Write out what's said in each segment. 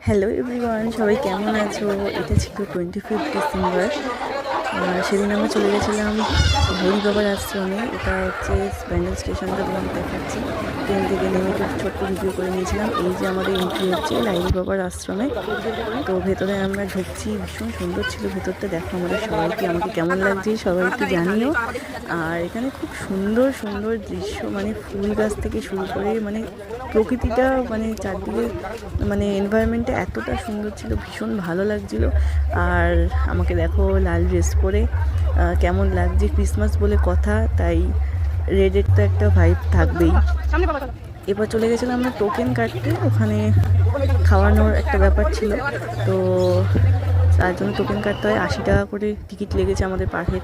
Hello everyone, সবাই কেমন আছো? এটা ছিল 25 ডিসেম্বর। সেদিন আমরা চলে গেছিলাম হরি বাবার আশ্রমে। এটা হচ্ছে ব্যান্ডেল স্টেশনটা তোমাকে দেখাচ্ছি। ট্রেন থেকে নেমে একটু ছোট্ট ভিডিও করে নিয়েছিলাম। এই যে আমাদের এন্ট্রি হচ্ছে লাইলি বাবার আশ্রমে। তো ভেতরে আমরা ঢুকছি, ভীষণ সুন্দর ছিল ভেতরটা। দেখো আমাদের সবাইকে, আমাকে কেমন লাগছে সবাই একটু জানিও। আর এখানে খুব সুন্দর সুন্দর দৃশ্য, মানে ফুল গাছ থেকে শুরু করে মানে প্রকৃতিটা, মানে চারদিকে মানে এনভায়রনমেন্টটা এতটা সুন্দর ছিল, ভীষণ ভালো লাগছিল। আর আমাকে দেখো লাল ড্রেস পরে কেমন লাগছে, ক্রিসমাস বলে কথা, তাই রেডের তো একটা ভাইব থাকবেই। এবার চলে গেছিলাম আমরা টোকেন কাটতে, ওখানে খাওয়ানোর একটা ব্যাপার ছিল, তো তার জন্য টোকেন কাটতে হয়। 80 টাকা করে টিকিট লেগেছে আমাদের পার হেড।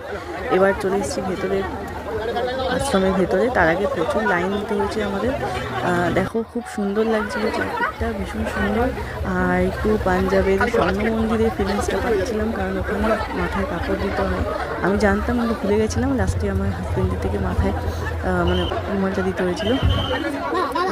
এবার চলে এসেছি ভেতরে, আশ্রমের ভেতরে। তার আগে প্রচুর লাইন দিতে হয়েছে আমাদের। দেখো খুব সুন্দর লাগছিলো চারদিকটা, ভীষণ সুন্দর। আর একটু পাঞ্জাবের স্বর্ণ মন্দিরের ফিলিংসটা পাচ্ছিলাম, কারণ ওখানে মাথায় কাপড় দিতে হয়। আমি জানতাম কিন্তু ভুলে গেছিলাম, লাস্টে আমার হাজবেন্ডের থেকে মাথায় মানে রুমালটা দিতে হয়েছিল।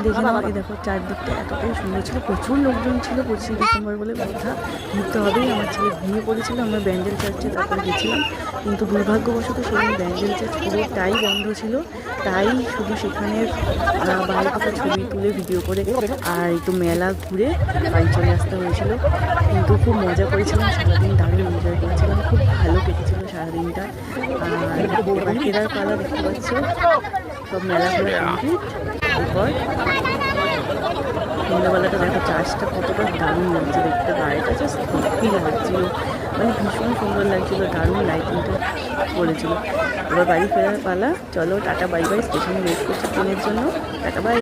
দেখে নাও, এই দেখো চারদিকটা এতটাই সুন্দর ছিল, প্রচুর লোকজন ছিল। 25 ডিসেম্বর বলে কথা, ঘুরতে হবেই। আমার ছেলে ঘুমিয়ে পড়েছিল, আমরা ব্যান্ডেল চার্চে তারপরে গেছিলাম, কিন্তু দুর্ভাগ্যবশত সেদিন ব্যান্ডেল চার্চ পুরোটাই বন্ধ ছিল। তাই শুধু সেখানে বাইরে থেকে ছবি তুলে ভিডিও করে আর একটু মেলা ঘুরে বাড়ি চলে আসতে হয়েছিল। কিন্তু খুব মজা করেছিলাম, সারাদিন দারুণ এনজয় করেছিলাম, খুব ভালো কেটেছিল সারাদিনটা। আর এবার ফেরার পালা, দেখতে পাচ্ছ সব মেলা ঘোরা কমপ্লিট। এরপর সন্ধ্যাবেলাটা দেখো চার্চটা কতটা দারুণ লাগছে দেখতে, বাইরেটা জাস্ট খুবই লাগছিল, মানে ভীষণ সুন্দর লাগছিল, দারুণ লাইটিংটা করেছিল। এবার বাড়ি ফেরার পালা, চলো টাটা বাই বাই। স্টেশনে ওয়েট করছি ট্রেনের জন্য, টাটা বাই।